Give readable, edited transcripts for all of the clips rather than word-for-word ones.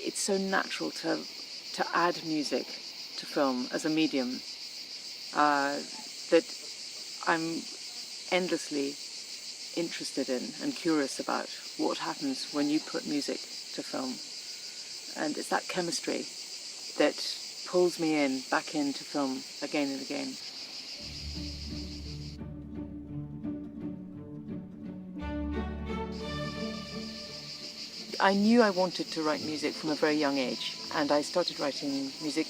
it's so natural to add music to film as a medium that I'm endlessly interested in and curious about what happens when you put music to film. And it's that chemistry that pulls me back into film again and again. I knew I wanted to write music from a very young age, and I started writing music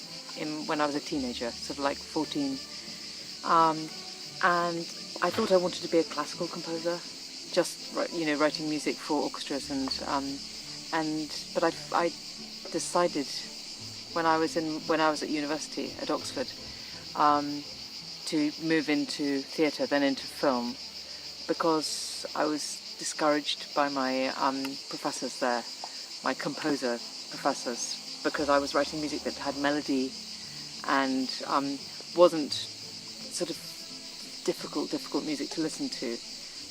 when I was a teenager, sort of like 14. And I thought I wanted to be a classical composer, just writing music for orchestras but I decided when I was at university at Oxford to move into theatre, then into film, because I was discouraged by my professors there, my composer professors, because I was writing music that had melody and wasn't sort of difficult music to listen to.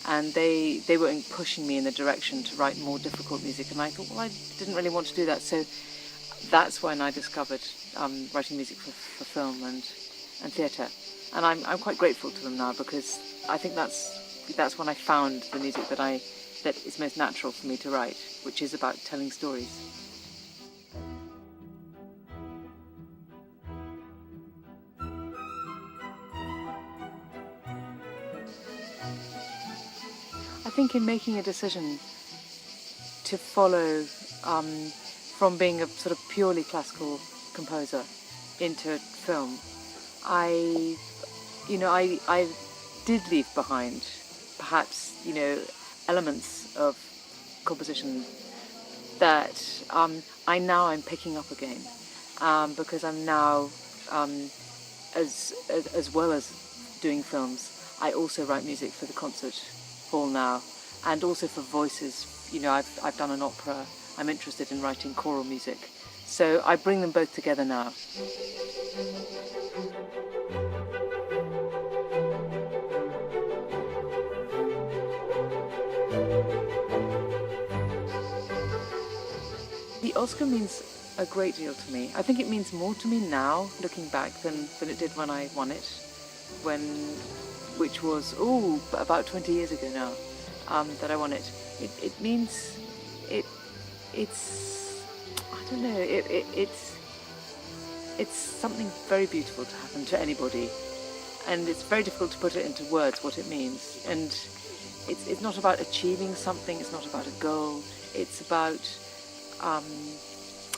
And they weren't pushing me in the direction to write more difficult music, and I thought, well, I didn't really want to do that. So that's when I discovered writing music for film and theatre. And I'm quite grateful to them now, because I think that's when I found the music that is most natural for me to write, which is about telling stories. I think in making a decision to follow from being a sort of purely classical composer into film, I did leave behind perhaps elements of composition that I'm picking up again, because I'm now as well as doing films, I also write music for the concert hall now, and also for voices. I've done an opera. I'm interested in writing choral music, so I bring them both together now. The Oscar means a great deal to me. I think it means more to me now, looking back, than it did when I won it, which was about 20 years ago now that I won it. It means it's I don't know. It's something very beautiful to happen to anybody, and it's very difficult to put it into words what it means. And it's not about achieving something. It's not about a goal. It's about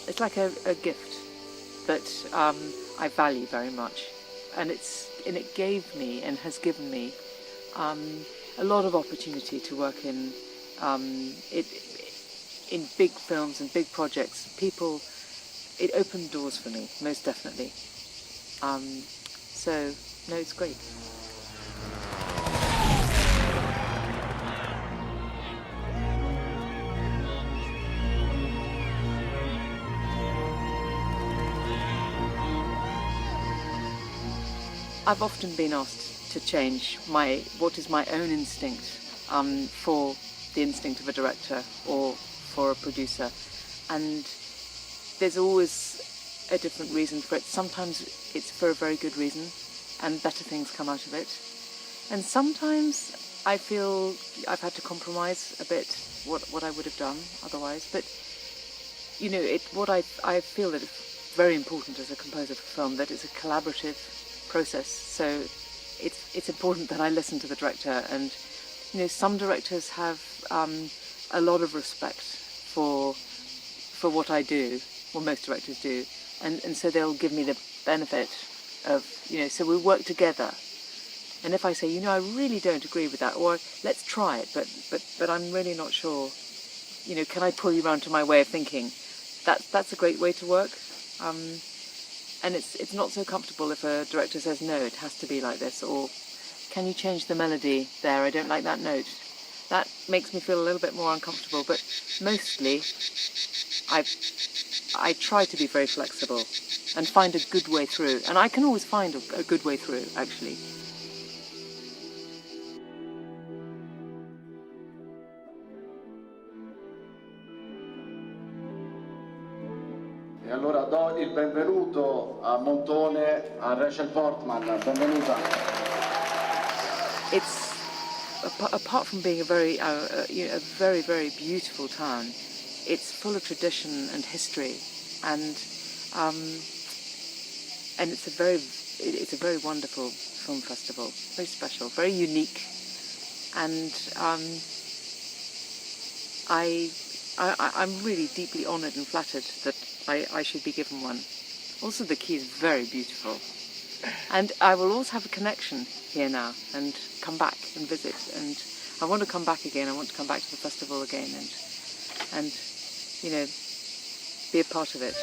it's like a gift that I value very much, and it gave me and has given me a lot of opportunity to work in big films and big projects. It opened doors for me, most definitely. So no, it's great. I've often been asked to change what is my own instinct for the instinct of a director or for a producer, and there's always a different reason for it. Sometimes it's for a very good reason and better things come out of it, and sometimes I feel I've had to compromise a bit what I would have done otherwise. But I feel that it's very important as a composer for film that it's a collaborative process. So it's important that I listen to the director, and some directors have a lot of respect for what I do, well, most directors do, and so they'll give me the benefit of so we work together. And if I say I really don't agree with that, or let's try it, but I'm really not sure, can I pull you around to my way of thinking? That's a great way to work. And it's not so comfortable if a director says, no, it has to be like this, or can you change the melody there? I don't like that note. That makes me feel a little bit more uncomfortable, but mostly I try to be very flexible and find a good way through. And I can always find a good way through, actually. E allora do il benvenuto a Montone a Rachel Portman. Benvenuta. It's apart from being a very, a very, very beautiful town. It's full of tradition and history, and it's a very wonderful film festival. Very special, very unique, and I'm really deeply honoured and flattered that I should be given one. Also, the quay is very beautiful, and I will always have a connection here now and come back and visit. And I want to come back again. I want to come back to the festival again and be a part of it.